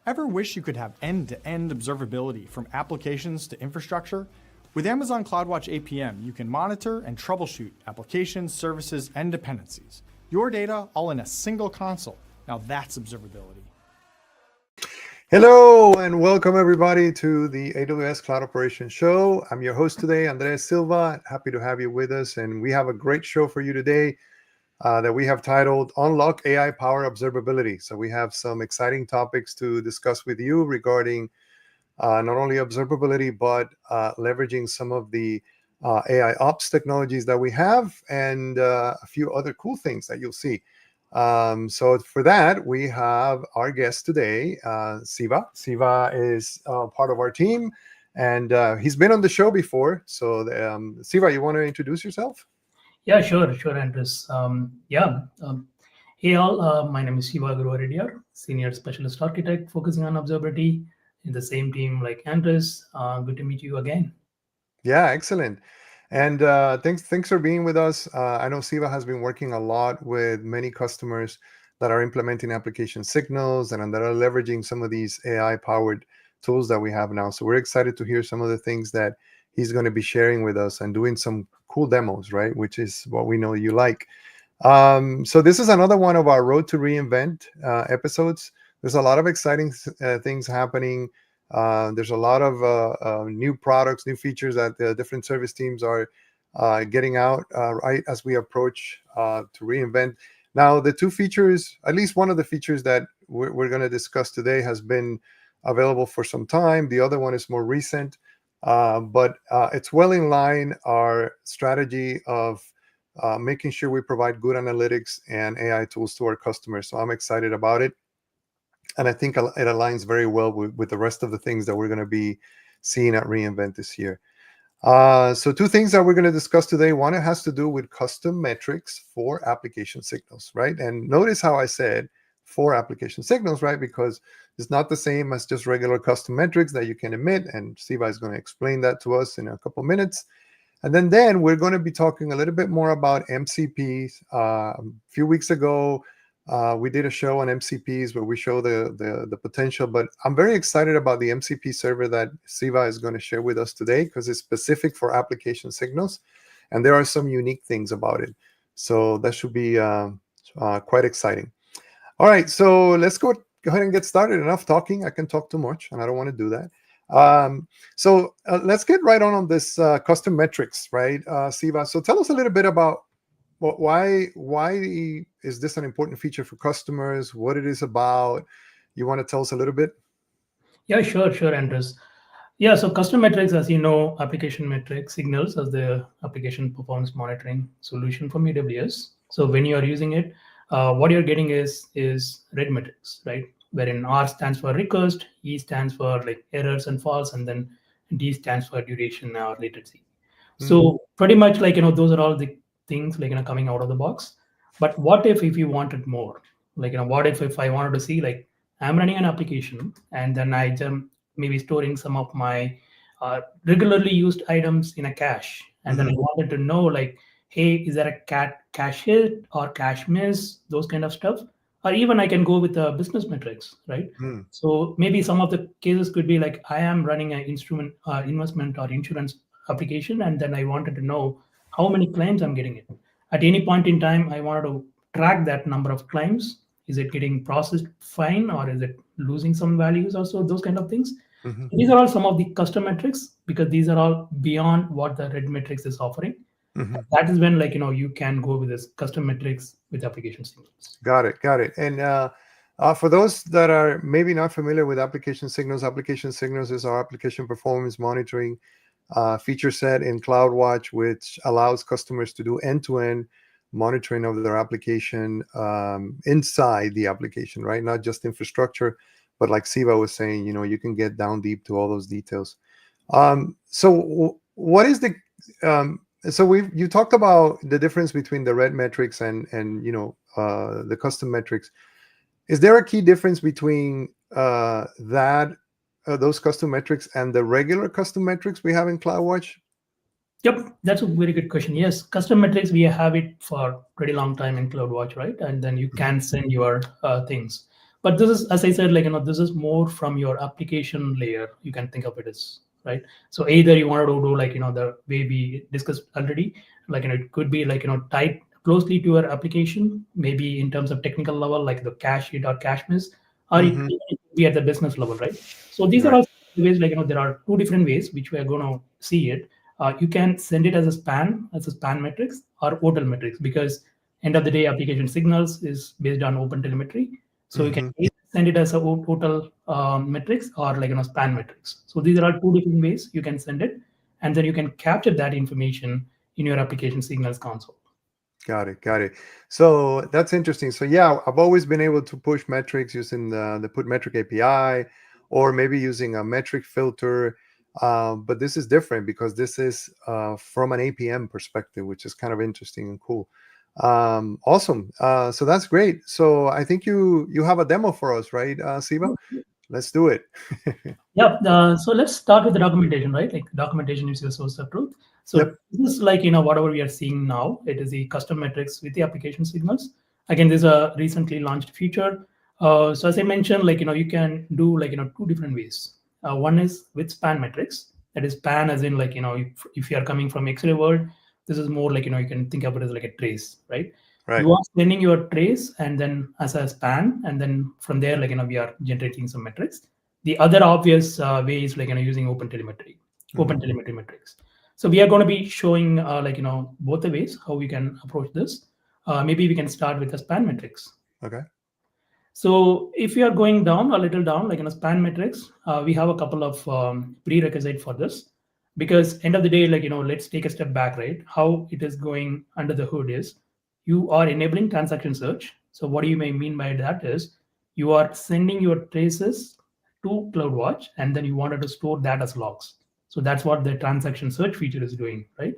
Ever wish you could have end-to-end observability from applications to infrastructure? With Amazon CloudWatch APM, you can monitor and troubleshoot applications, services, and dependencies. Your data all in a single console. Now that's observability. Hello and welcome everybody to the AWS Cloud Operations Show. I'm your host today, Andres Silva. Happy to have you with us, and we have a great show for you today that we have titled Unlock AI Power Observability. So we have some exciting topics to discuss with you regarding not only observability, but leveraging some of the AI ops technologies that we have and a few other cool things that you'll see. So for that, we have our guest today, Siva. Siva is part of our team, and he's been on the show before. So Siva, you want to introduce yourself? Yeah, sure, Andres. Hey all, my name is Siva Guruvareddyar, Senior Specialist Architect focusing on observability in the same team like Andres. Good to meet you again. Yeah, excellent. And thanks for being with us. I know Siva has been working a lot with many customers that are implementing application signals and that are leveraging some of these AI-powered tools that we have now. So we're excited to hear some of the things that he's going to be sharing with us and doing some cool demos, right? Which is what we know you like. So this is another one of our Road to Reinvent episodes. There's a lot of exciting things happening. There's a lot of new products, new features that the different service teams are getting out right as we approach to reinvent. Now, the two features, at least one of the features that we're going to discuss today has been available for some time. The other one is more recent, but it's well in line our strategy of making sure we provide good analytics and AI tools to our customers. So I'm excited about it. And I think it aligns very well with the rest of the things that we're going to be seeing at reInvent this year. So two things that we're going to discuss today. One, it has to do with custom metrics for application signals, right? And notice how I said for application signals, right? Because it's not the same as just regular custom metrics that you can emit. And Siva is going to explain that to us in a couple of minutes. And then we're going to be talking a little bit more about MCPs. A few weeks ago, we did a show on MCPs where we show the potential, but I'm very excited about the MCP server that Siva is going to share with us today because it's specific for application signals, and there are some unique things about it. So that should be quite exciting. All right, so let's go ahead and get started. Enough talking. I can talk too much, and I don't want to do that. So let's get right on this custom metrics, right, Siva? So tell us a little bit about why is this an important feature for customers? What it is about? You want to tell us a little bit? Yeah, sure, Andres. Yeah, so custom metrics, as you know, application metrics signals as the application performance monitoring solution from AWS. So when you are using it, what you're getting is red metrics, right? Wherein R stands for request, E stands for like errors and false, and then D stands for duration or latency. So pretty much like, those are all the things like, coming out of the box. But what if you wanted more? Like, what if I wanted to see like I'm running an application and then I maybe storing some of my regularly used items in a cache. And then I wanted to know like, hey, is there a cache hit or cache miss, those kind of stuff? Or even I can go with the business metrics, right? So maybe some of the cases could be like I am running an investment or insurance application, and then I wanted to know how many claims I'm getting in. At any point in time, I wanted to track that number of claims. Is it getting processed fine, or is it losing some values also, those kind of things? These are all some of the custom metrics because these are all beyond what the red metrics is offering. That is when you can go with this custom metrics with application signals. Got it. And for those that are maybe not familiar with application signals is our application performance monitoring feature set in CloudWatch, which allows customers to do end-to-end monitoring of their application inside the application, right? Not just infrastructure, but like Siva was saying, you can get down deep to all those details. So what is the so you talked about the difference between the red metrics and the custom metrics. Is there a key difference between those custom metrics and the regular custom metrics we have in CloudWatch? Yep, that's a very good question. Yes, custom metrics, we have it for pretty long time in CloudWatch, right? And then you can send your things. But this is, as I said, this is more from your application layer. You can think of it as, right? So either you wanted to do the way we discussed already, it could be tied closely to your application, maybe in terms of technical level, like the cache hit or cache miss, or it could be at the business level, right? So these are Right. all ways, there are two different ways which we are going to see it. You can send it as a span metrics or OTel metrics, because end of the day, application signals is based on OpenTelemetry. So you can either send it as a total metrics or span metrics. So these are all two different ways you can send it, and then you can capture that information in your application signals console. Got it. So that's interesting. So yeah, I've always been able to push metrics using the put metric API, or maybe using a metric filter. But this is different because this is from an APM perspective, which is kind of interesting and cool. Awesome. So that's great. So I think you have a demo for us, right, Siva? Let's do it. Yeah. So let's start with the documentation, right? Like documentation is your source of truth. So this is whatever we are seeing now. It is the custom metrics with the application signals. Again, this is a recently launched feature. So as I mentioned, you can do two different ways. One is with span metrics. That is span as in if you are coming from X-ray world, this is more you can think of it as like a trace, right? Right. You are sending your trace and then as a span, and then from there we are generating some metrics. The other obvious way is using OpenTelemetry metrics. So we are going to be showing both the ways how we can approach this. Maybe we can start with the span metrics. Okay. So if you are going down a little down, span metrics, we have a couple of prerequisites for this, because end of the day, let's take a step back, right? How it is going under the hood is you are enabling transaction search. So what you may mean by that is you are sending your traces to CloudWatch, and then you wanted to store that as logs. So that's what the transaction search feature is doing, right?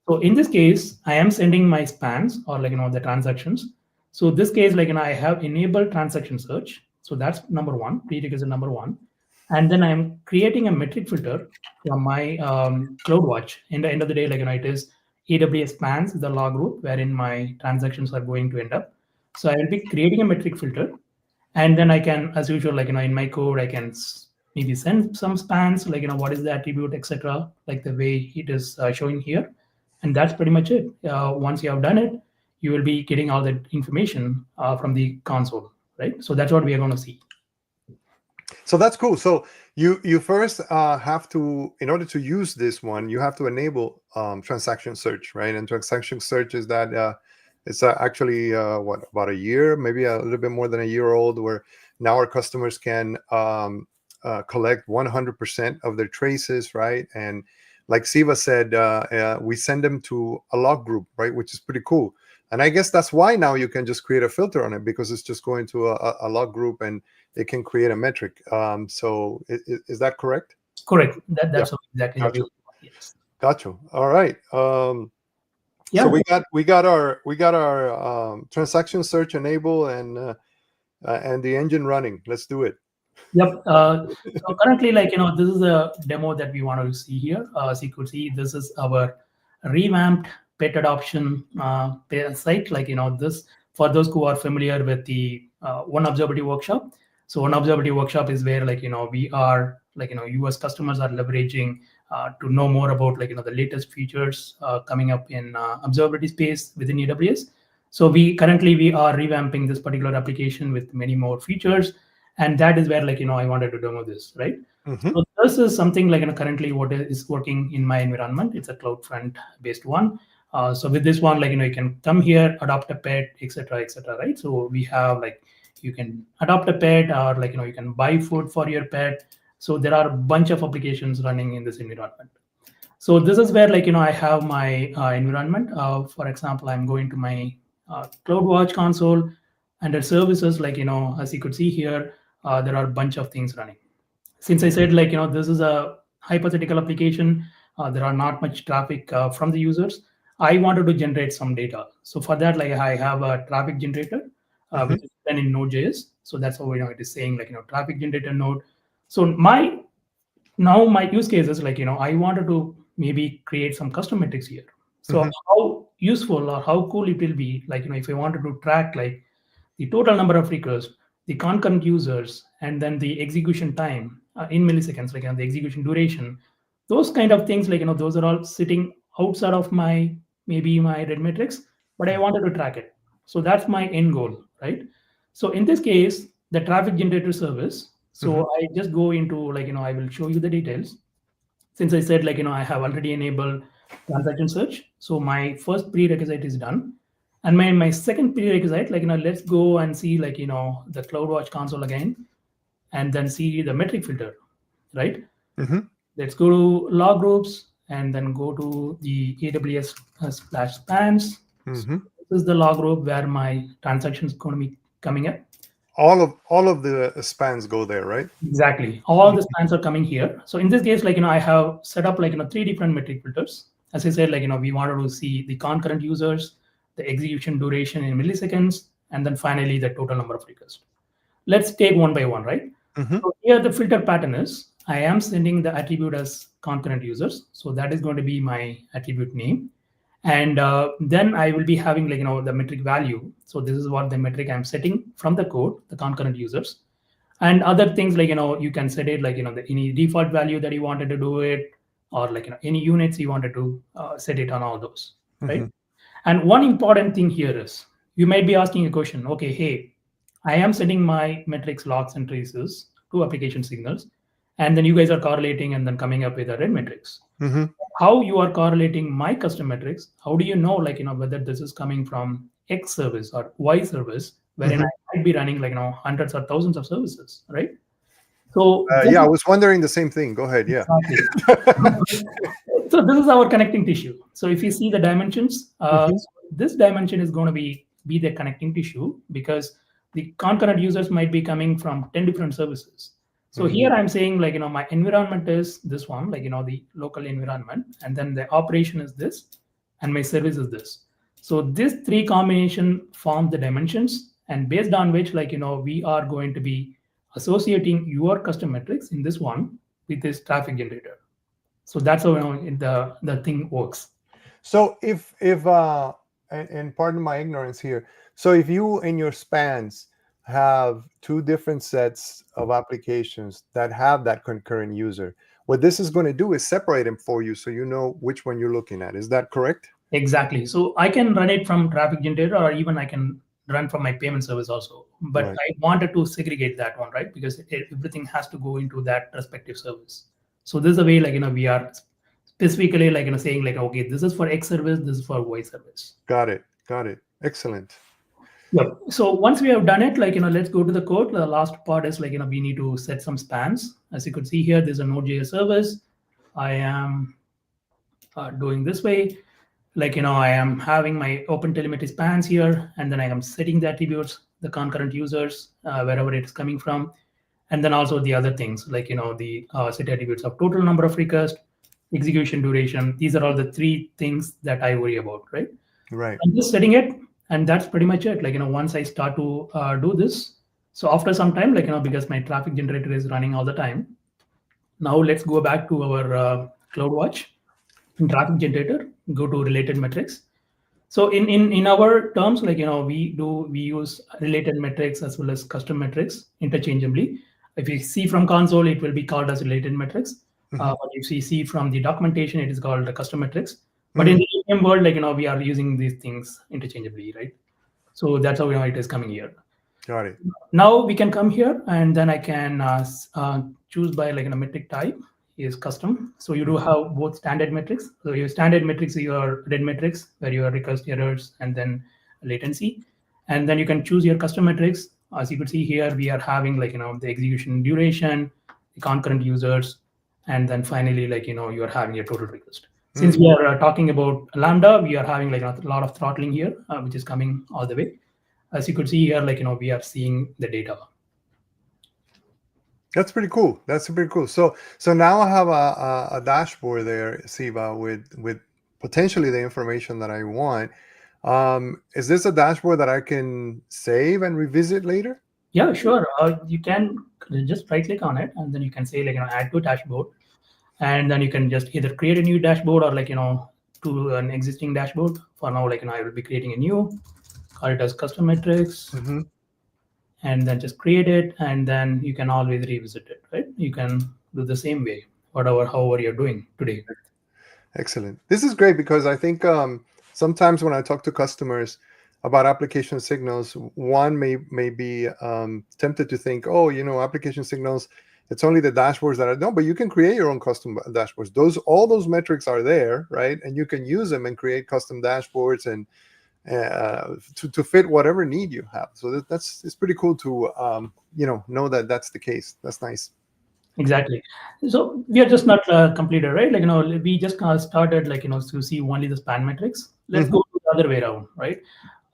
So in this case, I am sending my spans or the transactions. So this case, I have enabled transaction search. So that's number one, prerequisite number one. And then I'm creating a metric filter from my CloudWatch. In the end of the day, it is AWS spans, the log group wherein my transactions are going to end up. So I will be creating a metric filter, and then I can, as usual, in my code, I can maybe send some spans, what is the attribute, etc., like the way it is showing here. And that's pretty much it. Once you have done it, you will be getting all that information from the console, right? So that's what we are going to see. So that's cool. So you first have to, in order to use this one, you have to enable transaction search, right? And transaction search is that it's actually what, about a year, maybe a little bit more than a year old, where now our customers can collect 100% of their traces, right? And like Siva said, we send them to a log group, right? Which is pretty cool. And I guess that's why now you can just create a filter on it, because it's just going to a log group and it can create a metric. So is that correct? Correct. That's exactly the way. Yes. Gotcha. All right. So we got our transaction search enabled and the engine running. Let's do it. Yep. So currently, this is a demo that we want to see here. As you could see, this is our revamped pet adoption site. This, for those who are familiar with the One Observability workshop. So One Observability workshop is where we are US customers are leveraging to know more about the latest features coming up in observability space within AWS. So we are revamping this particular application with many more features. And that is where I wanted to demo this, right? So this is something currently what is working in my environment. It's a CloudFront based one. So with this one, you can come here, adopt a pet, etc., right? So we have you can adopt a pet, or you can buy food for your pet. So there are a bunch of applications running in this environment. So this is where I have my environment. For example, I'm going to my CloudWatch console. Under services, as you could see here, there are a bunch of things running. Since I said this is a hypothetical application, there are not much traffic from the users. I wanted to generate some data. So for that, I have a traffic generator, which is done in Node.js. So that's how it is saying traffic generator node. So my use case is I wanted to maybe create some custom metrics here. So how useful or how cool it will be if I wanted to track the total number of requests, the concurrent users, and then the execution time in milliseconds, like the execution duration, those kind of things, like those are all sitting outside of my maybe my red metrics, but I wanted to track it. So that's my end goal, right? So in this case, the traffic generator service. So I just go into I will show you the details. Since I said I have already enabled transaction search, so my first prerequisite is done. And my second prerequisite, let's go and see the CloudWatch console again, and then see the metric filter, right? Let's go to log groups and then go to the AWS / spans. So this is the log group where my transaction is going to be coming up. All of the spans go there, right? Exactly. All the spans are coming here. So in this case, I have set up 3 different metric filters. As I said, we wanted to see the concurrent users, the execution duration in milliseconds, and then finally the total number of requests. Let's take one by one, right? So here the filter pattern is, I am sending the attribute as concurrent users. So that is going to be my attribute name. And then I will be having the metric value. So this is what the metric I'm setting from the code, the concurrent users. And other things you can set it the any default value that you wanted to do it, or any units you wanted to set it on all those, right? And one important thing here is, you might be asking a question, okay, hey, I am sending my metrics logs and traces to application signals, and then you guys are correlating and then coming up with a red metrics. How you are correlating my custom metrics? How do you know whether this is coming from X service or Y service, wherein I might be running hundreds or thousands of services, right? So yeah, I was wondering the same thing. Go ahead. Yeah. So this is our connecting tissue. So if you see the dimensions, this dimension is going to be the connecting tissue, because the concurrent users might be coming from 10 different services. So here I'm saying my environment is this one, the local environment, and then the operation is this, and my service is this. So this 3 combination form the dimensions, and based on which we are going to be associating your custom metrics in this one with this traffic generator. So that's how the thing works. So if and pardon my ignorance here, so if you in your spans have 2 different sets of applications that have that concurrent user, what this is going to do is separate them for you, so you know which one you're looking at. Is that correct? Exactly. So I can run it from traffic generator, or even I can run from my payment service also. But I wanted to segregate that one, right? Because everything has to go into that respective service. So this is the way we are specifically saying okay, this is for X service, this is for Y service. Got it. Excellent. Yep. So once we have done it, let's go to the code. The last part is we need to set some spans. As you could see here, there's a Node.js service. I am doing this way. I am having my OpenTelemetry spans here, and then I am setting the attributes, the concurrent users, wherever it is coming from. And then also the other things the set attributes of total number of requests, execution duration. These are all the 3 things that I worry about, right? Right. I'm just setting it, and that's pretty much it. Once I start to do this, so after some time, because my traffic generator is running all the time, now let's go back to our CloudWatch. In traffic generator, go to related metrics. So in our terms, we use related metrics as well as custom metrics interchangeably. If you see from console, it will be called as related metrics. But if you see from the documentation, it is called the custom metrics. But in the EM world, we are using these things interchangeably, right? So that's how it is coming here. Got it. Now we can come here, and then I can choose by a metric type is custom. So you do have both standard metrics. So your standard metrics are your red metrics, where your request errors and then latency. And then you can choose your custom metrics. As you could see here, we are having the execution duration, the concurrent users, and then finally you are having a total request. Since we are talking about Lambda, we are having a lot of throttling here, which is coming all the way. As you could see here, we are seeing the data. That's pretty cool. So now I have a dashboard there, Siva, with potentially the information that I want. Is this a dashboard that I can save and revisit later? Yeah, sure. You can just right click on it, and then you can say add to dashboard, and then you can just either create a new dashboard or to an existing dashboard. For now, I will be creating a new, call it as custom metrics. and then just create it, and then you can always revisit it, right? You can do the same way, however you're doing today. Excellent. This is great because I think sometimes when I talk to customers about application signals, one may be tempted to think, oh, application signals, it's only the dashboards that are no, but you can create your own custom dashboards. All those metrics are there, right? And you can use them and create custom dashboards and to fit whatever need you have. So it's pretty cool to know that that's the case. That's nice. Exactly. So we are just not completed, right? We just started to see only the span metrics. Let's go to the other way around, right?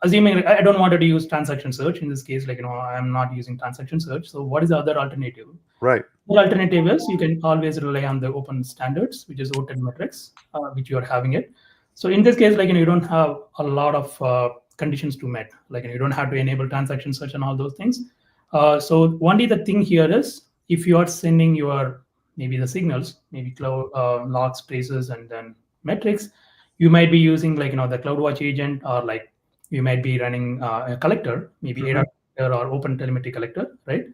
Assuming I don't want to use transaction search in this case, I'm not using transaction search. So what is the other alternative? Right. The alternative is you can always rely on the open standards, which is OpenTelemetry, which you are having it. So in this case, you don't have a lot of conditions to met. You don't have to enable transaction search and all those things. So only the thing here is if you are sending your maybe the signals, maybe cloud logs, traces, and then metrics, you might be using the CloudWatch agent, or you might be running a collector, maybe ADA or OpenTelemetry collector, right?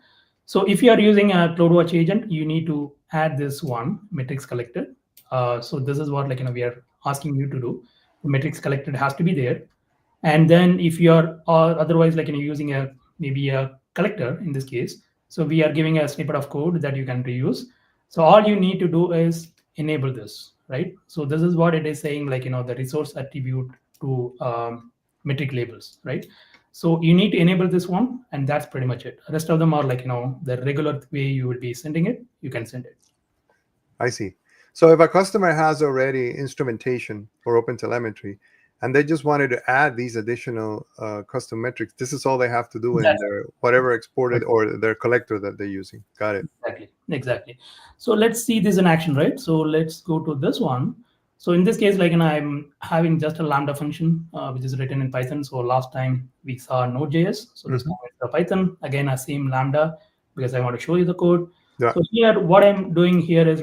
So if you are using a CloudWatch agent, you need to add this one metrics collector. So this is what we are asking you to do. The metrics collected has to be there. And then if you are otherwise using maybe a collector in this case, so we are giving a snippet of code that you can reuse. So all you need to do is enable this, right? So this is what it is saying, the resource attribute to metric labels, right? So you need to enable this one, and that's pretty much it. The rest of them are the regular way you would be sending it, you can send it. I see. So if a customer has already instrumentation for OpenTelemetry, and they just wanted to add these additional custom metrics, this is all they have to do in their whatever exported or their collector that they're using. Got it. Exactly. So let's see this in action, right? So let's go to this one. So in this case, I'm having just a Lambda function, which is written in Python. So last time we saw Node.js. So this time it's the Python. Again, I same Lambda because I want to show you the code. Yeah. So here, what I'm doing here is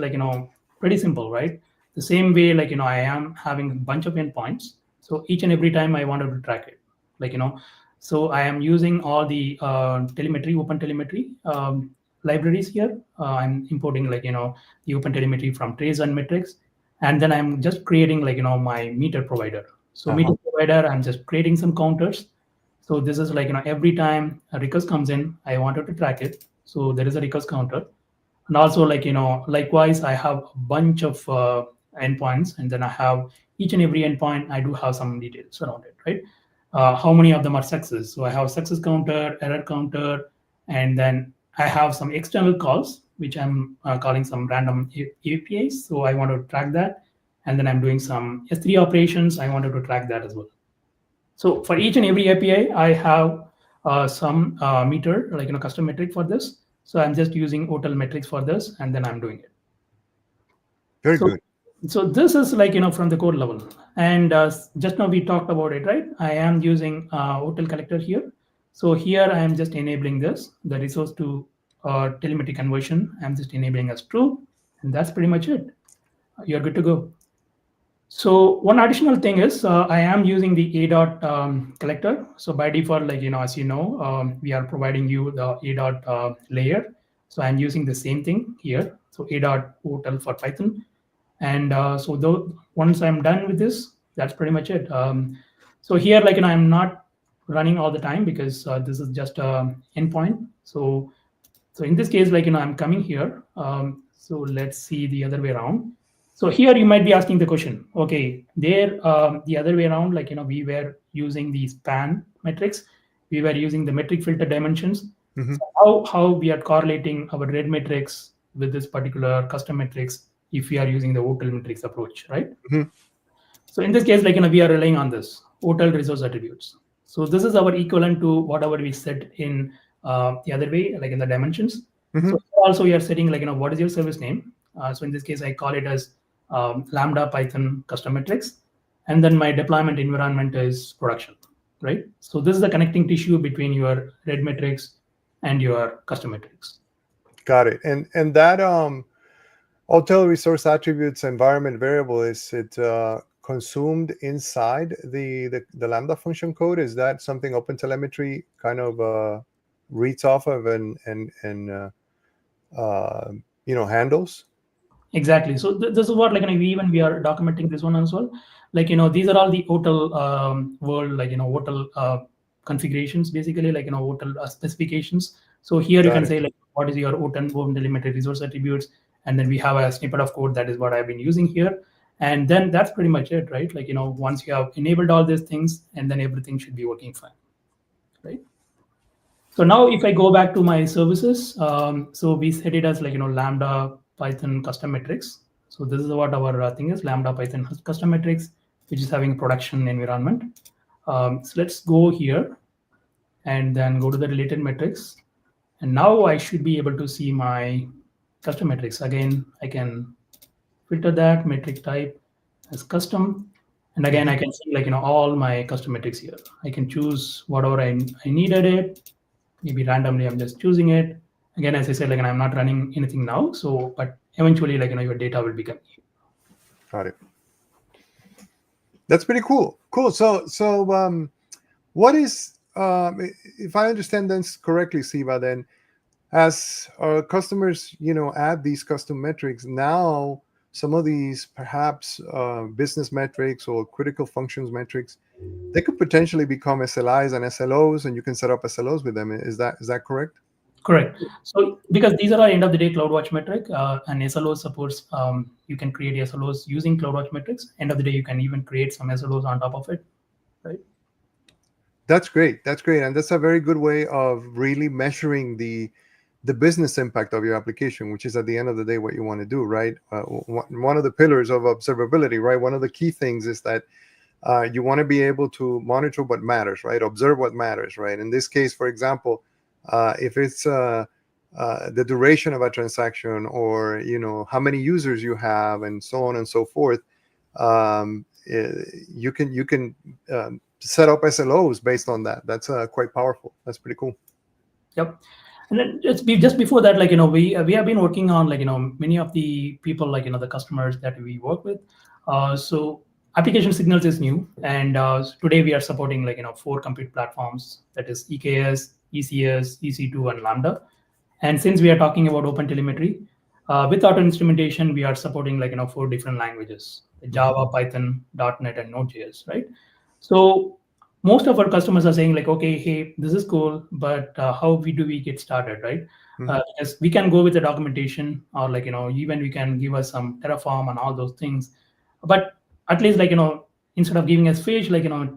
pretty simple, right? The same way, I am having a bunch of endpoints. So each and every time I wanted to track it, so I am using all the OpenTelemetry libraries here. I'm importing the OpenTelemetry from trace and metrics. And then I'm just creating my meter provider. So meter provider, I'm just creating some counters. So this is every time a request comes in, I wanted to track it. So there is a request counter. And also likewise, I have a bunch of endpoints, and then I have each and every endpoint, I do have some details around it, right? How many of them are success? So I have success counter, error counter, and then I have some external calls, which I'm calling some random APIs. So I want to track that. And then I'm doing some S3 operations. I wanted to track that as well. So for each and every API, I have some meter, custom metric for this. So I'm just using OpenTelemetry for this, and then I'm doing it. Very good. So this is from the code level. And just now we talked about it, right? I am using OTel collector here. So here I am just enabling this, the resource to telemetry conversion. I'm just enabling as true, and that's pretty much it. You're good to go. So one additional thing is I am using the A collector. So by default, as you know, we are providing you the A layer. So I'm using the same thing here. So A.OTel for Python. And so once I'm done with this, that's pretty much it. So here, I'm not running all the time because this is just an endpoint. So in this case, I'm coming here. So let's see the other way around. So here you might be asking the question, okay, there the other way around, we were using the span metrics. We were using the metric filter dimensions. So how we are correlating our red metrics with this particular custom metrics if we are using the OTel approach, right? So in this case, we are relying on this OTel resource attributes. So this is our equivalent to whatever we set in the other way, in the dimensions. So also we are setting what is your service name? So in this case, I call it as Lambda Python custom metrics, and then my deployment environment is production, right? So this is the connecting tissue between your red metrics and your custom metrics. Got it. And that OTel resource attributes environment variable, is it consumed inside the Lambda function code? Is that something OpenTelemetry kind of reads off of and handles? Exactly. So this is what we are documenting this one as well. These are all the hotel world hotel configurations, basically hotel specifications. So here you can say what is your OpenTelemetry resource attributes, and then we have a snippet of code that is what I've been using here, and then that's pretty much it, right? Once you have enabled all these things, and then everything should be working fine, right? So now if I go back to my services, so we set it as Lambda Python custom metrics. So this is what our thing is, Lambda Python custom metrics, which is having production environment. So let's go here and then go to the related metrics. And now I should be able to see my custom metrics. Again, I can filter that metric type as custom. And again, I can see all my custom metrics here. I can choose whatever I needed it. Maybe randomly, I'm just choosing it. Again, as I said, I'm not running anything now. So, but eventually, your data will become here. Got it. That's pretty cool. Cool. So, what is, if I understand this correctly, Siva, then as our customers, add these custom metrics, now some of these perhaps business metrics or critical functions metrics, they could potentially become SLIs and SLOs, and you can set up SLOs with them. Is that correct? Correct. So because these are end of the day CloudWatch metric, and SLO supports, you can create SLOs using CloudWatch metrics. End of the day, you can even create some SLOs on top of it, right? That's great. That's great. And that's a very good way of really measuring the business impact of your application, which is at the end of the day what you want to do, right? One of the pillars of observability, right? One of the key things is that you want to be able to monitor what matters, right? Observe what matters, right? In this case, for example, if it's the duration of a transaction, or how many users you have, and so on and so forth, you can set up SLOs based on that. That's quite powerful. That's pretty cool. Yep. And then just before that, we have been working on many of the people the customers that we work with. So application signals is new, and today we are supporting 4 compute platforms, that is EKS, ECS, EC2, and Lambda. And since we are talking about OpenTelemetry, with auto instrumentation, we are supporting 4 different languages: Java, Python, .NET, and Node.js, right? So most of our customers are saying okay, hey, this is cool, but how do we get started, right? Because we can go with the documentation, or even we can give us some Terraform and all those things, but at least instead of giving us fish,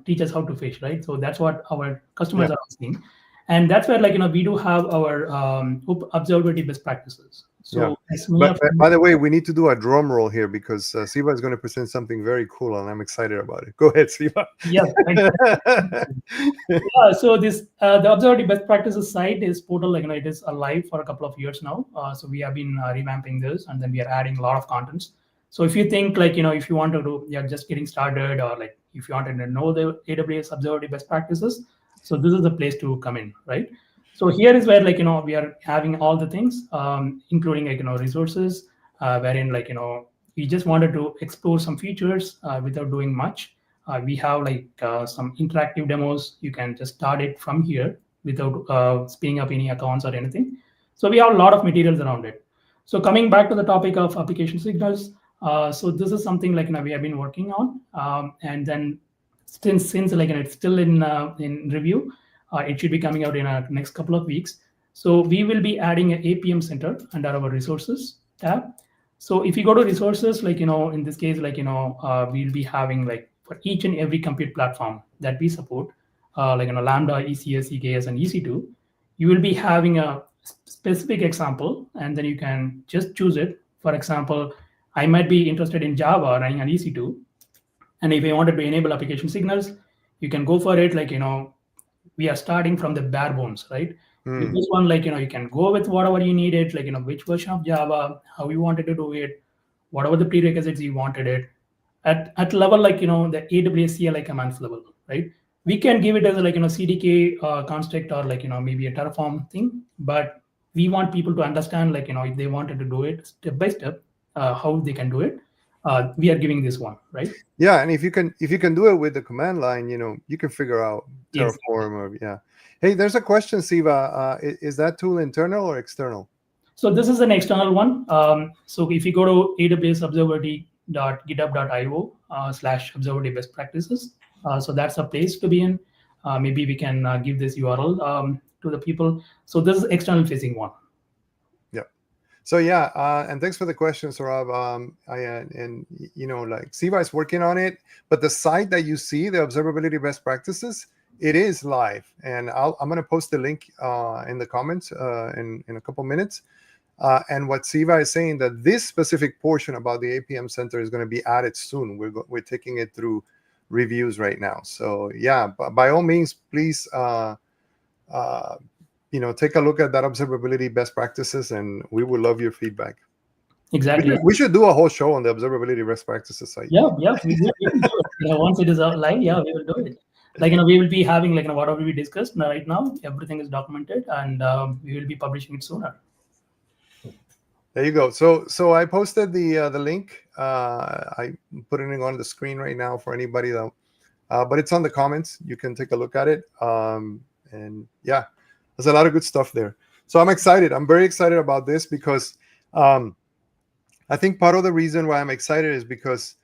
teach us how to fish, right? So that's what our customers are asking, and that's where we do have our observability best practices. So but by the way, we need to do a drum roll here, because Siva is going to present something very cool, and I'm excited about it. Go ahead, Siva. Yeah. So this the observability best practices site is portal, it is alive for a couple of years now. So we have been revamping this, and then we are adding a lot of contents. So if you think if you want to do, you're just getting started, or if you wanted to know the AWS observability best practices, so this is the place to come in, right? So here is where we are having all the things, including resources, wherein we just wanted to explore some features without doing much. We have some interactive demos. You can just start it from here without spinning up any accounts or anything. So we have a lot of materials around it. So coming back to the topic of application signals, so this is something we have been working on, and then since it's still in review. It should be coming out in the next couple of weeks. So we will be adding an APM center under our resources tab. So if you go to resources, in this case, we'll be having for each and every compute platform that we support, Lambda, ECS, EKS, and EC2, you will be having a specific example, and then you can just choose it. For example, I might be interested in Java running on EC2, and if I wanted to enable application signals, you can go for it. We are starting from the bare bones, right? With this one, you can go with whatever you needed, which version of Java, how you wanted to do it, whatever the prerequisites you wanted it, at level the AWS CLI commands level, right? We can give it as a CDK construct, or maybe a Terraform thing, but we want people to understand if they wanted to do it step by step, how they can do it. we are giving this one, right? Yeah, and if you can do it with the command line, you can figure out Terraform Exactly. or yeah. Hey, there's a question, Siva. Is that tool internal or external? So this is an external one. So if you go to awsobservability.github.io/observability best practices, so that's a place to be in. Maybe we can give this URL to the people. So this is external facing one. Yeah. So yeah, and thanks for the question, Saurabh. Like Siva is working on it, but the site that you see, the observability best practices, it is live, and I'm going to post the link in the comments in a couple minutes. And what Siva is saying, that this specific portion about the APM Center is going to be added soon. We're taking it through reviews right now. So yeah, by all means, please take a look at that observability best practices, and we would love your feedback. Exactly. We should do a whole show on the observability best practices site. Yeah, we will do it. Once it is out live, we will do it. We will be having whatever we discussed right now. Everything is documented, and we will be publishing it sooner. There you go. So I posted the link. I put it on the screen right now for anybody though, but it's on the comments. You can take a look at it. And yeah, there's a lot of good stuff there. So I'm excited. I'm very excited about this because I think part of the reason why I'm excited is because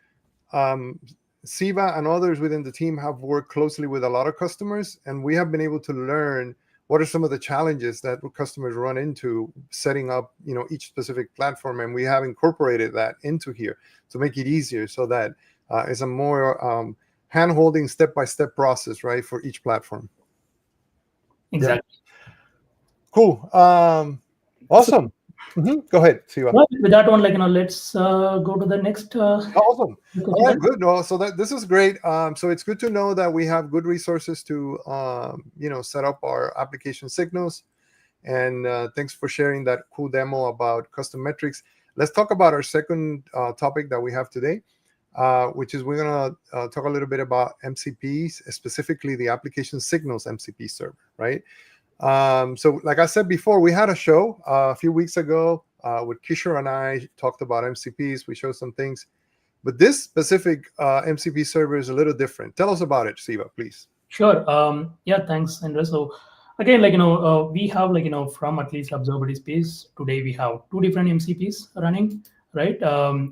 Siva and others within the team have worked closely with a lot of customers, and we have been able to learn what are some of the challenges that customers run into setting up, each specific platform, and we have incorporated that into here to make it easier, so that it's a more hand-holding, step-by-step process, right, for each platform. Exactly. Yeah. Cool. Awesome. Go ahead, Siva. Well, with that one, let's go to the next. Awesome. All right, good. No, so this is great. So it's good to know that we have good resources to, set up our application signals. And thanks for sharing that cool demo about custom metrics. Let's talk about our second topic that we have today, which is we're going to talk a little bit about MCPs, specifically the application signals MCP server, right? So like I said before, we had a show a few weeks ago with Kishore and I talked about MCPs. We showed some things, but this specific MCP server is a little different. Tell us about it, Siva, please. Sure. Yeah, thanks, Andres. So again, we have from at least observability space today, we have two different MCPs running, right?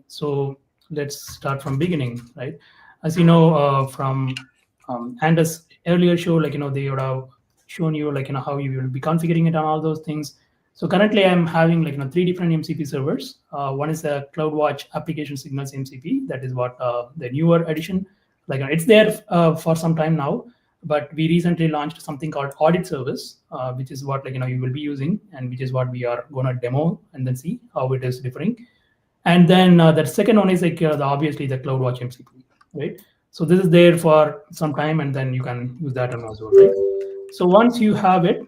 So let's start from beginning, right? As you know, from Andres earlier show, they would have shown you how you will be configuring it and all those things. So currently I'm having three different MCP servers. One is the CloudWatch application signals MCP. That is what the newer edition, it's there for some time now, but we recently launched something called audit service, which is what you will be using, and which is what we are gonna demo and then see how it is differing. And then the second one is obviously the CloudWatch MCP, right? So this is there for some time, and then you can use that one as well, right? So once you have it,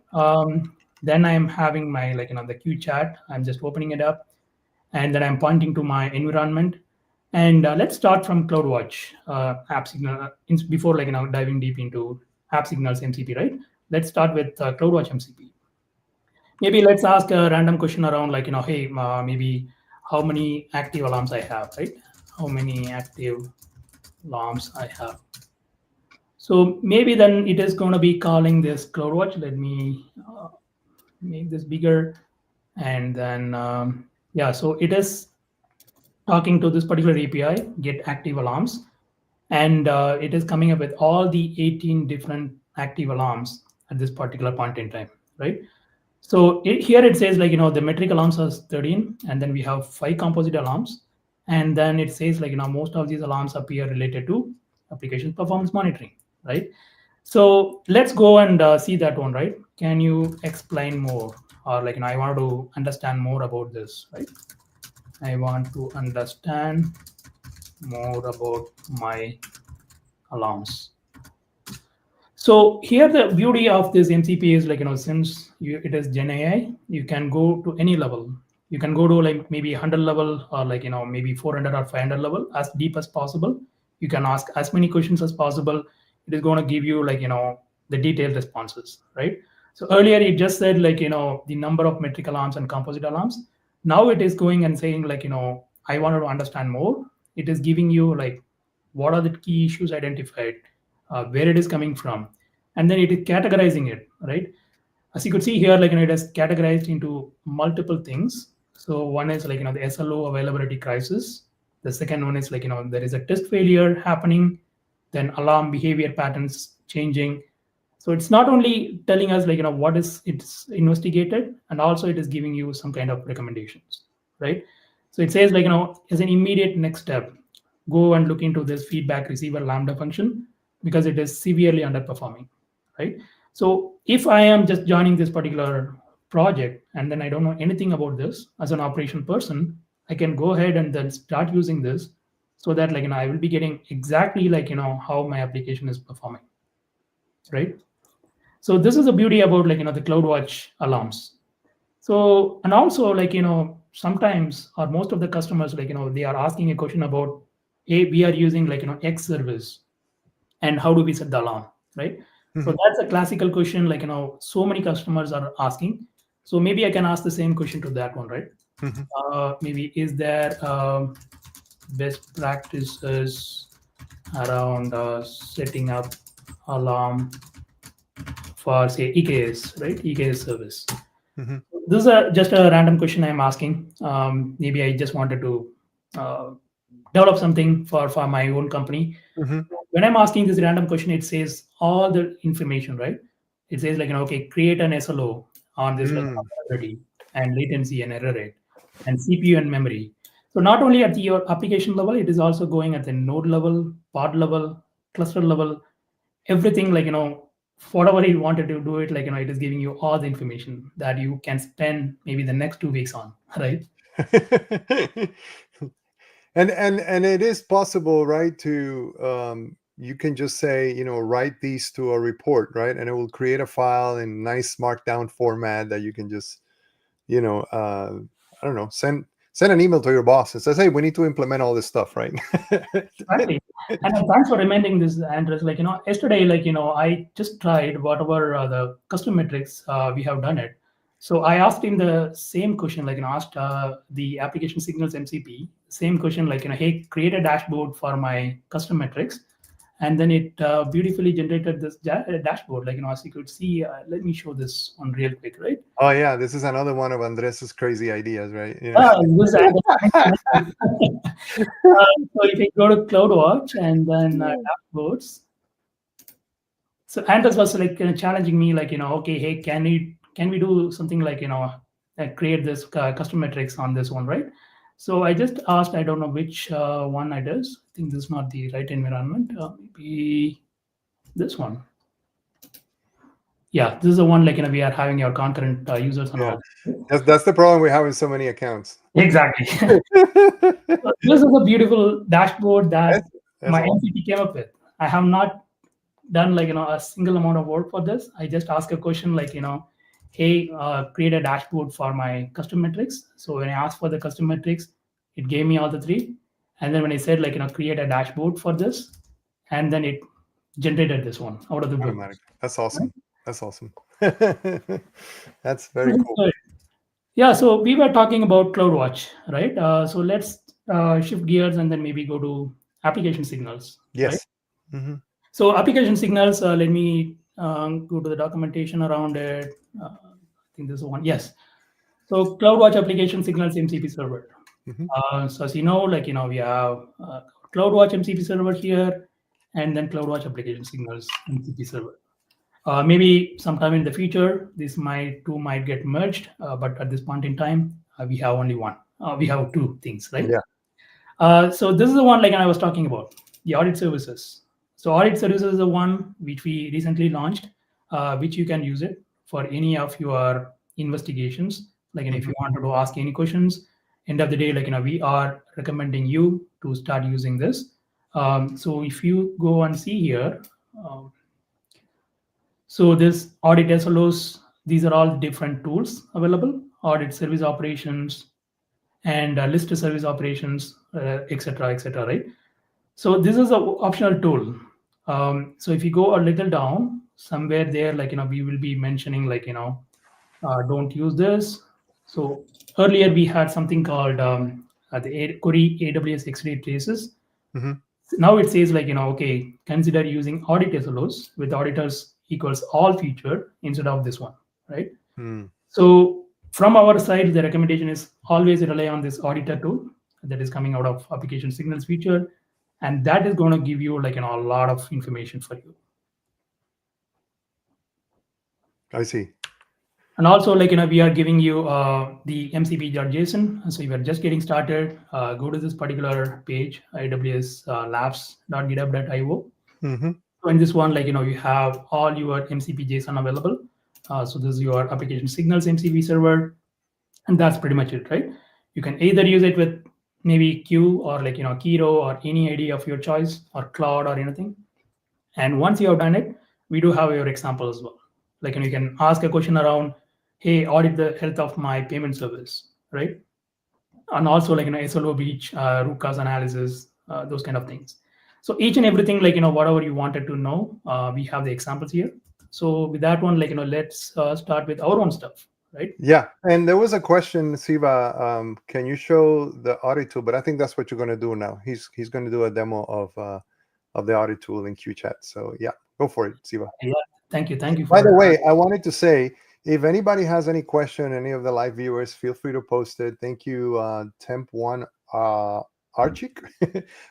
then I'm having my the queue chat. I'm just opening it up, and then I'm pointing to my environment. And let's start from CloudWatch app signal before diving deep into app signals MCP, right? Let's start with CloudWatch MCP. Maybe let's ask a random question around hey, maybe how many active alarms I have, right? How many active alarms I have. So maybe then it is going to be calling this CloudWatch. Let me make this bigger. And then, yeah, so it is talking to this particular API, get active alarms. And it is coming up with all the 18 different active alarms at this particular point in time, right? So here it says the metric alarms are 13, and then we have 5 composite alarms. And then it says most of these alarms appear related to application performance monitoring, right? So let's go and see that one, right? Can you explain more? Or I want to understand more about this, right? I want to understand more about my alarms. So here the beauty of this MCP is since it is Gen AI, you can go to any level. You can go to maybe 100 level or maybe 400 or 500 level, as deep as possible. You can ask as many questions as possible. It is going to give you the detailed responses, right? So earlier it just said the number of metric alarms and composite alarms. Now it is going and saying I wanted to understand more. it is giving you like what are the key issues identified, where it is coming from, and then it is categorizing it, right? As you could see here, like it is categorized into multiple things. So one is like the SLO availability crisis. The second one is like there is a test failure happening, then alarm behavior patterns changing. So it's not only telling us like what is it's investigated, and also it is giving you some kind of recommendations, right? So it says like as an immediate next step, go and look into this feedback receiver Lambda function because it is severely underperforming, right? So if I am just joining this particular project and then I don't know anything about this as an operation person, I can go ahead and then start using this so that like I will be getting exactly like how my application is performing, right? So this is the beauty about like the CloudWatch alarms. So and also like sometimes or most of the customers like they are asking a question about, hey, we are using like X service, and how do we set the alarm, right? So that's a classical question like so many customers are asking. So maybe I can ask the same question to that one, right? Maybe is there best practices around setting up alarm for say EKS, right? EKS service. This is just a random question I'm asking. Maybe I just wanted to develop something for my own company. When I'm asking this random question, it says all the information, right? It says like okay, create an SLO on this like availability and latency and error rate and CPU and memory. So not only at your application level, it is also going at the node level, pod level, cluster level, everything like whatever you wanted to do it like it is giving you all the information that you can spend maybe the next 2 weeks on, right? And it is possible, right, to you can just say write these to a report, right, and it will create a file in nice markdown format that you can just I don't know, send an email to your boss and says, hey, we need to implement all this stuff, right? Exactly. And thanks for reminding this, Andres. Like yesterday, like I just tried whatever the custom metrics we have done it. So I asked him the same question, like asked the application signals MCP same question, like hey, create a dashboard for my custom metrics, and then it beautifully generated this dashboard. Like as you could see, let me show this one real quick, right? Oh yeah, this is another one of Andres's crazy ideas, right? So if you go to CloudWatch and then dashboards, so Andres was like challenging me, like okay, hey, can we do something like create this custom metrics on this one, right? So I just asked, I don't know which one it is. I think this is not the right environment. Maybe this one. Yeah, this is the one like we are having your concurrent users and all. That's the problem we have with so many accounts. Exactly. So this is a beautiful dashboard that my awesome. MCP came up with. I have not done like a single amount of work for this. I just ask a question like hey, create a dashboard for my custom metrics. So when I asked for the custom metrics, it gave me all the three. And then when I said like create a dashboard for this, and then it generated this one out of the blue. That's awesome. Right? That's awesome. That's very cool. Good. Yeah, so we were talking about CloudWatch, right? So let's shift gears and then maybe go to application signals. Yes. Right? So application signals, let me go to the documentation around it. I think this is one. Yes. So CloudWatch application signals MCP server. So as you know, like we have CloudWatch MCP server here, and then CloudWatch application signals MCP server. Maybe sometime in the future, this might get merged, but at this point in time, we have only one. We have two things, right? Yeah. So this is the one like I was talking about, the audit services. So audit services is the one which we recently launched, which you can use it for any of your investigations. Like if you wanted to ask any questions, end of the day, like we are recommending you to start using this. So if you go and see here. So this audit SLOs, these are all different tools available, audit service operations and list service operations, etc., right? So this is an optional tool. So if you go a little down, somewhere there, like, we will be mentioning like, don't use this. So earlier we had something called the query AWS X-ray traces. Mm-hmm. Now it says like, okay, consider using audit SLOs with auditors equals all feature instead of this one, right? Mm. So from our side, the recommendation is always rely on this auditor tool that is coming out of application signals feature. And that is going to give you like, a lot of information for you. I see. And also, like, we are giving you the MCP.json. So if you're just getting started, go to this particular page, AWS labs.github.io. Mm-hmm. So in this one, like, you have all your MCP JSON available. So this is your application signals MCP server. And that's pretty much it, right? You can either use it with maybe Q or like, Kiro or any ID of your choice or Cloud or anything. And once you have done it, we do have your example as well. Like, you can ask a question around, hey, audit the health of my payment service, right? And also like, SLO breach, root cause analysis, those kind of things. So each and everything, like, whatever you wanted to know, we have the examples here. So with that one, like, let's start with our own stuff, right? Yeah, and there was a question, Siva. Can you show the audit tool? But I think that's what you're going to do now. He's going to do a demo of the audit tool in QChat. So yeah, go for it, Siva. Yeah, thank you. By the way, I wanted to say, if anybody has any question, any of the live viewers, feel free to post it. Thank you, Temp1 Archik,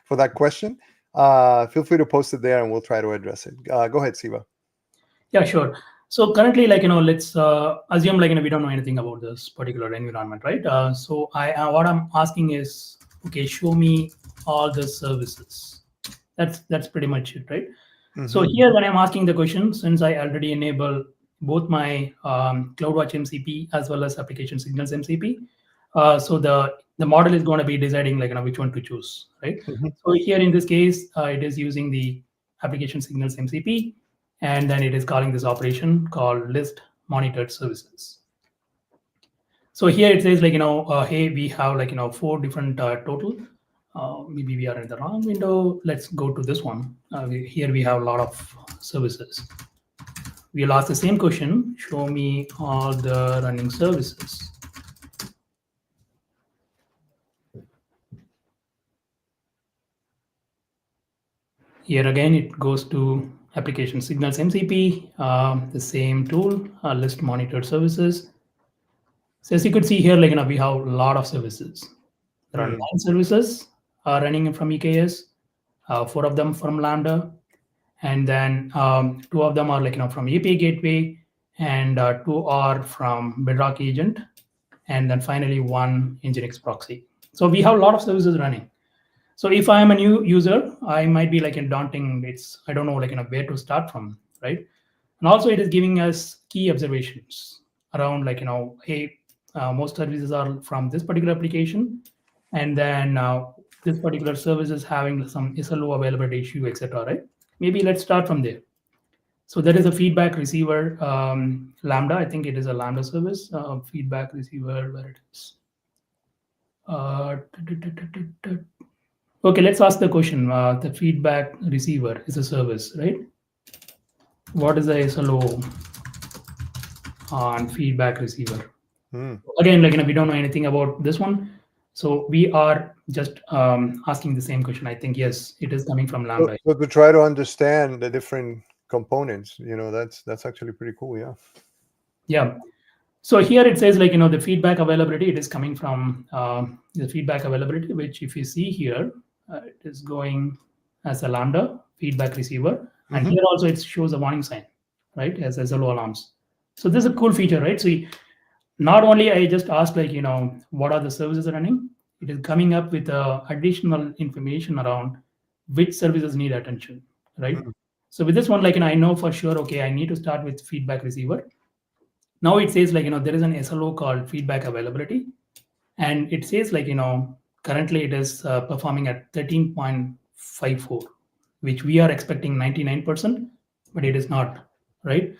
for that question. Feel free to post it there, and we'll try to address it. Go ahead, Siva. Yeah, sure. So currently, like, let's assume like, we don't know anything about this particular environment, right? So what I'm asking is, okay, show me all the services. That's pretty much it, right? Mm-hmm. So here, when I'm asking the question, since I already enable both my CloudWatch MCP as well as application signals MCP, so the model is going to be deciding like, which one to choose, right? Mm-hmm. So here in this case, it is using the application signals MCP. And then it is calling this operation called list monitored services. So here it says like, hey, we have like, 4 different total. Maybe we are in the wrong window. Let's go to this one. Here we have a lot of services. We'll ask the same question. Show me all the running services. Here again, it goes to application signals MCP, the same tool, list monitored services. So as you could see here, like, we have a lot of services. There are 9 services running from EKS, 4 of them from Lambda, and then 2 of them are like, from API Gateway, and 2 are from Bedrock Agent, and then finally 1 Nginx proxy. So we have a lot of services running. So if I am a new user, I might be like daunting. I don't know like where to start from, right? And also it is giving us key observations around like, hey, most services are from this particular application, and then this particular service is having some SLO availability issue, etc. Right? Maybe let's start from there. So there is a feedback receiver, Lambda. I think it is a Lambda service, feedback receiver, where it is. Okay, let's ask the question. The feedback receiver is a service, right? What is the SLO on feedback receiver? Again, like, we don't know anything about this one. So we are just asking the same question. I think, yes, it is coming from Lambda. So to try to understand the different components, that's actually pretty cool, yeah. Yeah. So here it says like, the feedback availability, it is coming from the feedback availability, which if you see here, it is going as a Lambda feedback receiver. And here also it shows a warning sign, right, as SLO alarms. So this is a cool feature, right? So not only I just asked like, what are the services running, it is coming up with additional information around which services need attention, right? So with this one, like, I know for sure, okay, I need to start with feedback receiver. Now it says like, there is an SLO called feedback availability. And it says like, currently it is performing at 13.54, which we are expecting 99%, but it is not, right?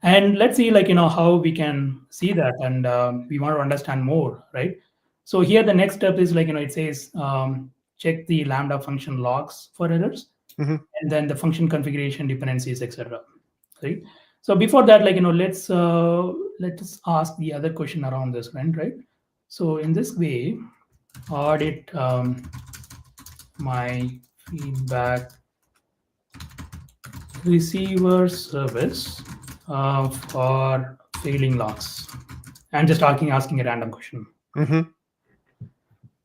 And let's see like, how we can see that. And we want to understand more, right? So here the next step is like, it says, check the Lambda function logs for errors, and then the function configuration dependencies, etc. Right? So before that, like, let's ask the other question around this one, right? So in this way, audit my feedback receiver service for failing logs. I'm just asking a random question. Mm-hmm.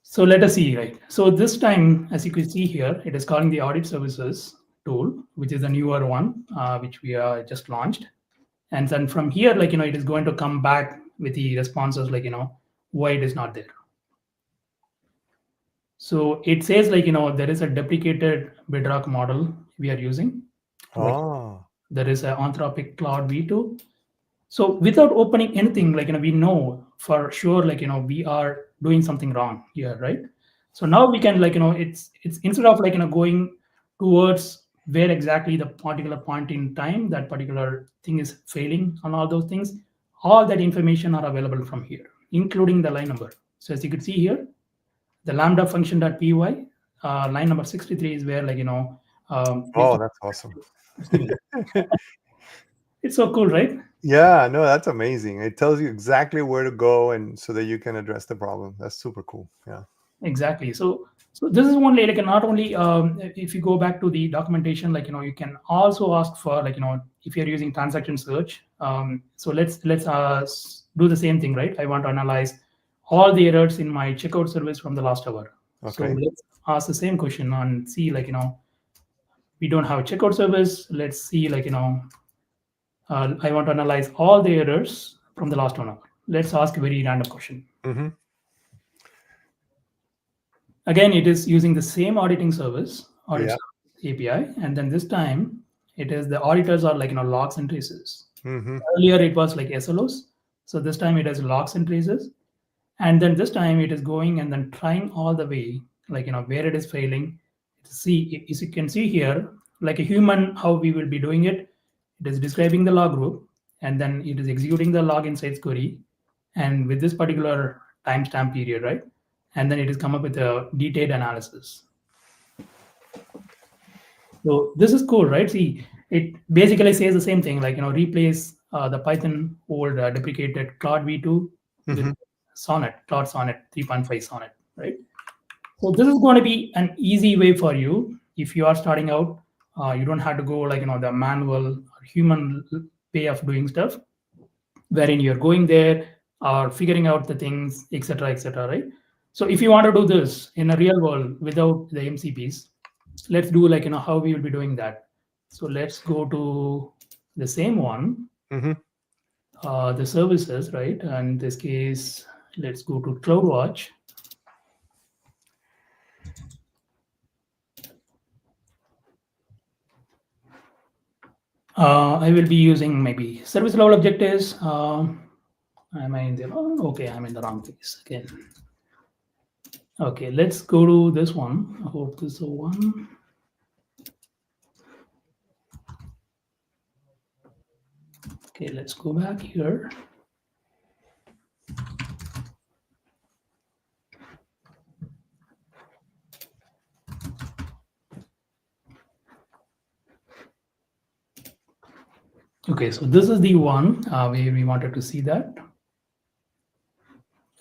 So let us see, right? So this time, as you can see here, it is calling the audit services tool, which is a newer one, which we just launched. And then from here, like, it is going to come back with the responses, like, why it is not there. So it says, like, there is a deprecated Bedrock model we are using. Like, there is an Anthropic Cloud V2. So without opening anything, like, we know for sure, like, we are doing something wrong here, right? So now we can, like, it's instead of, like, going towards where exactly the particular point in time that particular thing is failing on all those things, all that information are available from here, including the line number. So as you can see here, the lambda function.py, line number 63 is where, like, That's awesome. It's so cool, right? Yeah, no, that's amazing. It tells you exactly where to go and so that you can address the problem. That's super cool. Yeah. Exactly. So this is only, like, not only if you go back to the documentation, like, you can also ask for, like, if you're using transaction search. So let's do the same thing, right? I want to analyze all the errors in my checkout service from the last hour. Okay. So let's ask the same question and see, like, we don't have a checkout service. Let's see, like, I want to analyze all the errors from the last 1 hour. Let's ask a very random question. Mm-hmm. Again, it is using the same auditing service, Yeah. API, and then this time it is the auditors are, like, logs and traces. Mm-hmm. Earlier it was like SLOs, so this time it has logs and traces, and then this time it is going and then trying all the way, like, where it is failing. See, as you can see here, like a human, how we will be doing it. It is describing the log group, and then it is executing the log insights query, and with this particular timestamp period, right? And then it is come up with a detailed analysis. So this is cool, right? See, it basically says the same thing, like, replace the Python old deprecated Claude V2 with Sonnet, Claude Sonnet 3.5 Sonnet, right? So this is going to be an easy way for you if you are starting out. You don't have to go, like, the manual or human way of doing stuff, wherein you're going there or figuring out the things, etc., right? So if you want to do this in a real world without the MCPs, let's do, like, how we will be doing that. So let's go to the same one, the services, right? And in this case, let's go to CloudWatch. I will be using maybe service level objectives. Am I in the okay? I'm in the wrong place again. Okay, let's go to this one. I hope this is the one. Okay, let's go back here. Okay, so this is the one where we wanted to see that.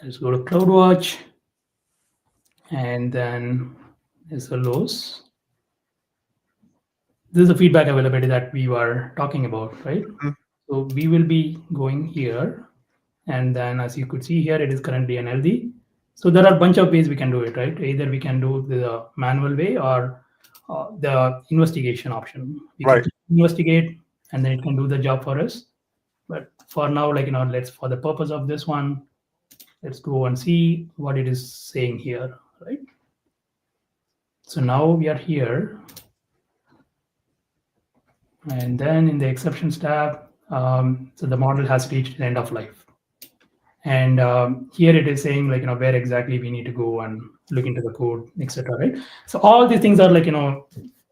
Let's go to CloudWatch, and then there's the lows. This is the feedback availability that we were talking about, right? So we will be going here, and then as you could see here, it is currently an LD. So there are a bunch of ways we can do it, right? Either we can do the manual way or the investigation option. We can investigate, and then it can do the job for us. But for now, like, let's, for the purpose of this one, let's go and see what it is saying here, right? So now we are here. And then in the exceptions tab, so the model has reached the end of life. And here it is saying, like, where exactly we need to go and look into the code, etc. Right? So all these things are, like,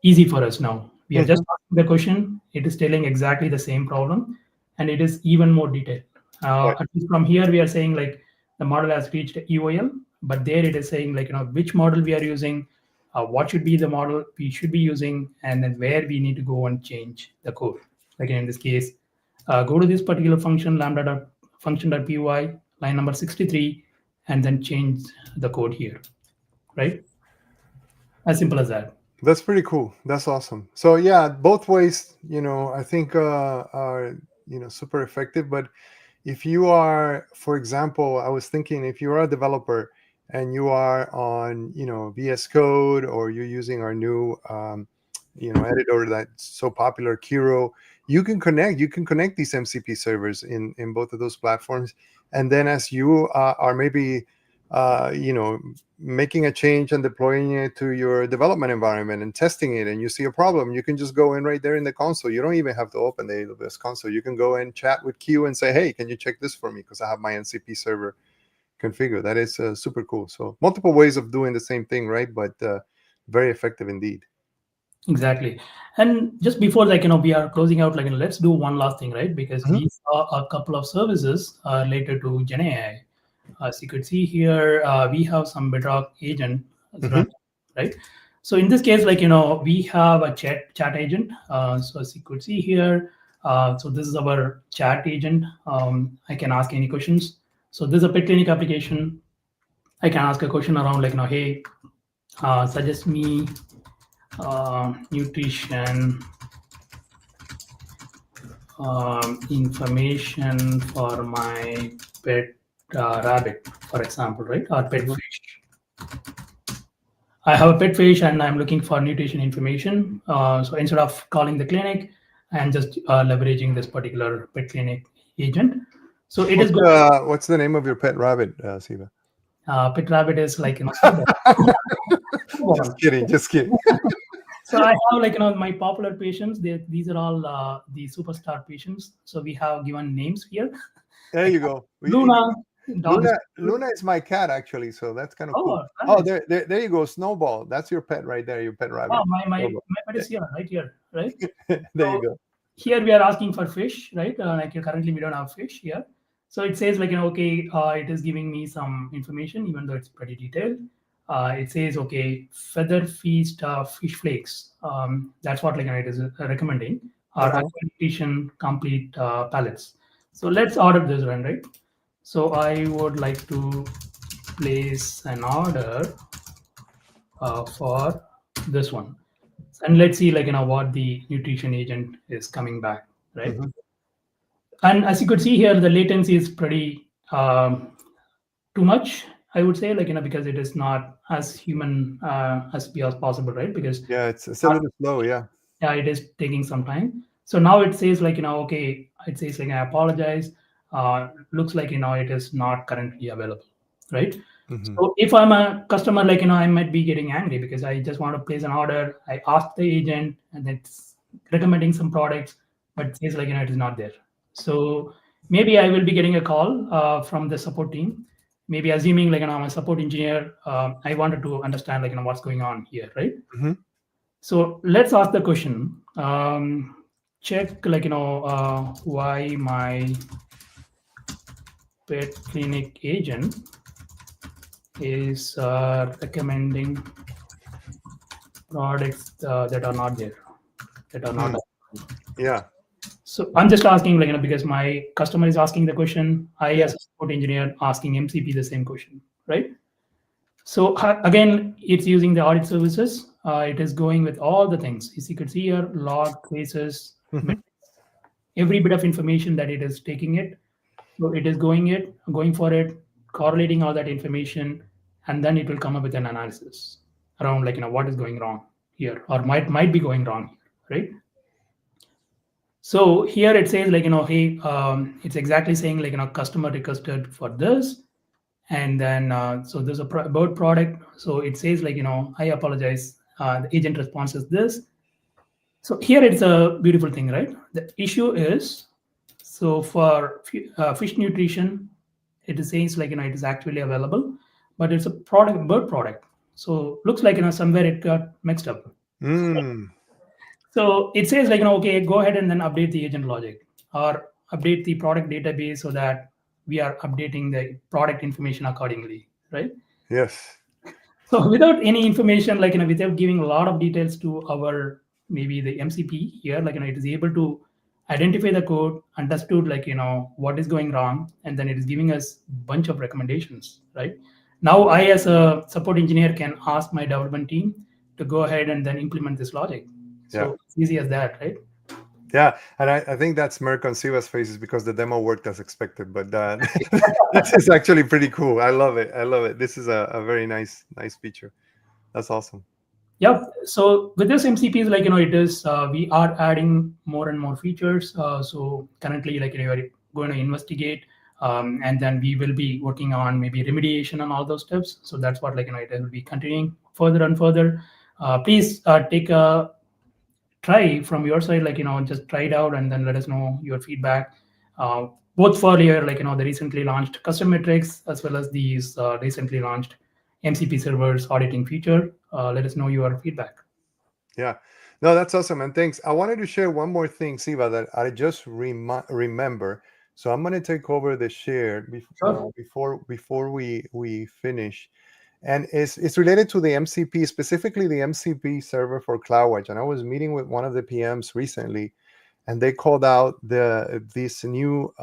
easy for us now. We are just asking the question. It is telling exactly the same problem, and it is even more detailed. At least from here, we are saying, like, the model has reached EOL, but there it is saying, like, which model we are using, what should be the model we should be using, and then where we need to go and change the code. Like in this case, go to this particular function, lambda.function.py, line number 63, and then change the code here, right? As simple as that. That's pretty cool. That's awesome. So yeah, both ways, I think are super effective. But if you are, for example, I was thinking if you are a developer and you are on VS Code, or you're using our new editor that's so popular, Kiro, you can connect these MCP servers in both of those platforms. And then as you are maybe making a change and deploying it to your development environment and testing it, and you see a problem, you can just go in right there in the console. You don't even have to open the AWS console. You can go and chat with Q and say, hey, can you check this for me, because I have my MCP server configured. That is super cool. So multiple ways of doing the same thing, right? But very effective indeed. Exactly. And just before we are closing out, let's do one last thing, right? Because we saw a couple of services related to GenAI. As you could see here, we have some Bedrock agent running, right? So in this case, we have a chat agent. So as you could see here, so this is our chat agent. I can ask any questions. So this is a pet clinic application. I can ask a question around hey, suggest me nutrition information for my pet rabbit, for example, right? Or pet fish. I have a pet fish and I'm looking for nutrition information. So instead of calling the clinic, I'm just leveraging this particular pet clinic agent. So it is good. What's the name of your pet rabbit, Siva? Pet rabbit is Just kidding. So I have my popular patients. These are all the superstar patients. So we have given names here. There you go. Luna. Luna is my cat, actually, so that's kind of cool. Nice. Oh, there you go. Snowball. That's your pet right there, your pet rabbit. Oh, my pet is here, right? There you go. Here we are asking for fish, right? Currently we don't have fish here. So it says it is giving me some information, even though it's pretty detailed. It says, feather feast fish flakes. That's what it is recommending. Or nutrition complete pallets. So let's order this one, right? So I would like to place an order for this one. And let's see what the nutrition agent is coming back, right? And as you could see here, the latency is pretty too much, I would say, because it is not as human as possible, right? Because it's a little slow, yeah, it is taking some time. So now it says it says I apologize. Looks like it is not currently available, right? So if I'm a customer, I might be getting angry because I just want to place an order. I ask the agent and it's recommending some products, but it says it is not there. So maybe I will be getting a call from the support team. Maybe assuming I'm a support engineer, I wanted to understand what's going on here, right? So let's ask the question. Check why my pet clinic agent is recommending products that are not there, yeah. So I'm just asking because my customer is asking the question, I as a support engineer asking MCP the same question, right? So again, it's using the audit services. It is going with all the things. As you could see here, log, traces, every bit of information that it is taking it. So it is going for it, correlating all that information, and then it will come up with an analysis around what is going wrong here, or might be going wrong here, right? So here it says hey, it's exactly saying customer requested for this, and then so there's about product. So it says I apologize. The agent response is this. So here it's a beautiful thing, right? The issue is, so for fish nutrition, it says it is actually available, but it's a bird product. So looks like somewhere it got mixed up. So it says go ahead and then update the agent logic or update the product database so that we are updating the product information accordingly, right? Yes. So without any information, without giving a lot of details to our maybe the MCP here, it is able to identify the code, understood what is going wrong, and then it is giving us a bunch of recommendations, right? Now I, as a support engineer, can ask my development team to go ahead and then implement this logic. Yeah. So it's easy as that, right? Yeah, and I think that smirk on Siva's face is because the demo worked as expected. But this is actually pretty cool. I love it. I love it. This is a very nice feature. That's awesome. Yeah. So with this MCPs, it is we are adding more and more features. So currently, we are going to investigate, and then we will be working on maybe remediation and all those steps. So that's what it will be continuing further and further. Please take a try from your side, just try it out and then let us know your feedback. Both for your the recently launched custom metrics as well as these recently launched MCP servers auditing feature. Let us know your feedback. Yeah. No, that's awesome, and thanks. I wanted to share one more thing, Siva, that I just remember. So I'm going to take over the share Sure. before we finish, and it's related to the MCP, specifically the MCP server for CloudWatch. And I was meeting with one of the PMs recently, and they called out this new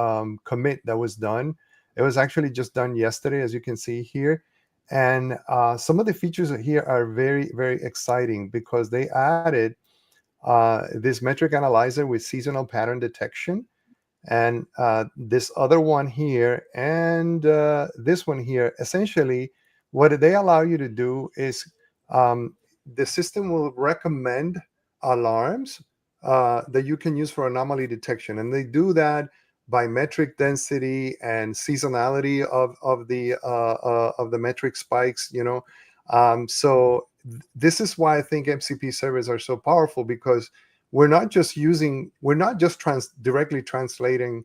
commit that was done. It was actually just done yesterday, as you can see here. And some of the features here are very, very exciting because they added this metric analyzer with seasonal pattern detection, and this other one here, and this one here. Essentially, what they allow you to do is the system will recommend alarms that you can use for anomaly detection, and they do that by metric density and seasonality of the metric spikes. So this is why I think MCP servers are so powerful, because we're not just directly translating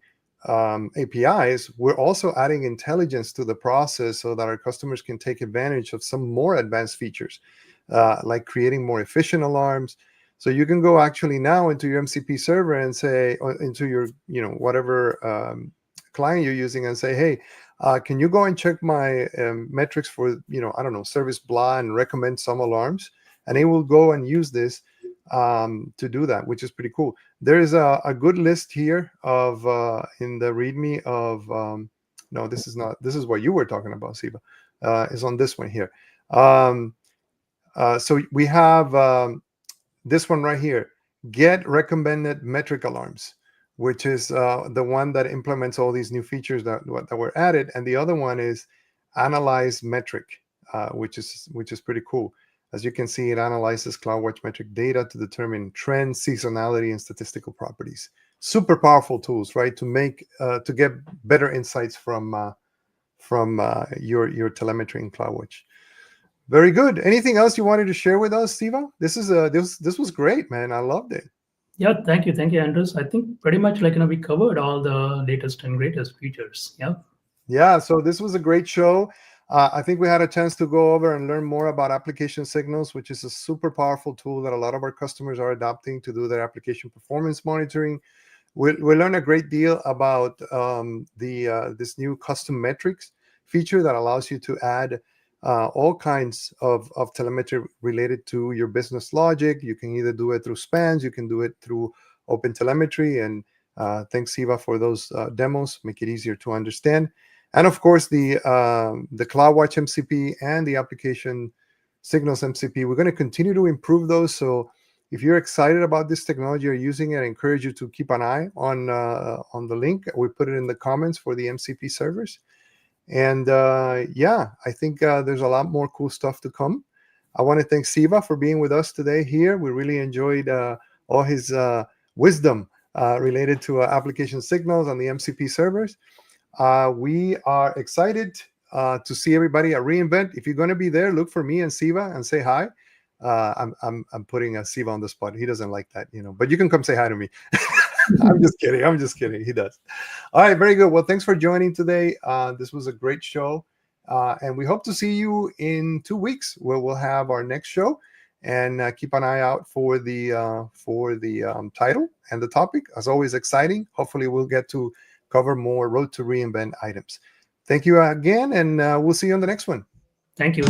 APIs. We're also adding intelligence to the process so that our customers can take advantage of some more advanced features, like creating more efficient alarms. So you can go actually now into your MCP server and say, or into your, whatever client you're using, and say, hey, can you go and check my metrics for, I don't know, service blah, and recommend some alarms? And it will go and use this to do that, which is pretty cool. There is a good list here of in the README of no, this is not. This is what you were talking about, Siva. Is on this one here. So we have this one right here. Get recommended metric alarms, which is the one that implements all these new features that were added, and the other one is analyze metric, which is pretty cool. As you can see, it analyzes CloudWatch metric data to determine trends, seasonality, and statistical properties. Super powerful tools, right? To get better insights from your telemetry in CloudWatch. Very good. Anything else you wanted to share with us, Siva? This was great, man. I loved it. Yeah, thank you, Andres. I think pretty much we covered all the latest and greatest features. Yeah. Yeah. So this was a great show. I think we had a chance to go over and learn more about application signals, which is a super powerful tool that a lot of our customers are adopting to do their application performance monitoring. We learned a great deal about this new custom metrics feature that allows you to add all kinds of telemetry related to your business logic. You can either do it through spans, you can do it through OpenTelemetry, and thanks, Siva, for those demos. Make it easier to understand. And of course, the CloudWatch MCP and the application signals MCP. We're going to continue to improve those. So if you're excited about this technology or using it, I encourage you to keep an eye on the link. We put it in the comments for the MCP servers. And yeah, I think there's a lot more cool stuff to come. I want to thank Siva for being with us today here. We really enjoyed all his wisdom related to application signals on the MCP servers. We are excited to see everybody at reInvent. If you're going to be there, look for me and Siva and say hi. I'm putting Siva on the spot. He doesn't like that, but you can come say hi to me. I'm just kidding. He does. All right, very good. Well, thanks for joining today. This was a great show, and we hope to see you in 2 weeks, where we'll have our next show. And keep an eye out for the title and the topic. As always, exciting. Hopefully, we'll get to cover more Road to reInvent items. Thank you again, and we'll see you on the next one. Thank you.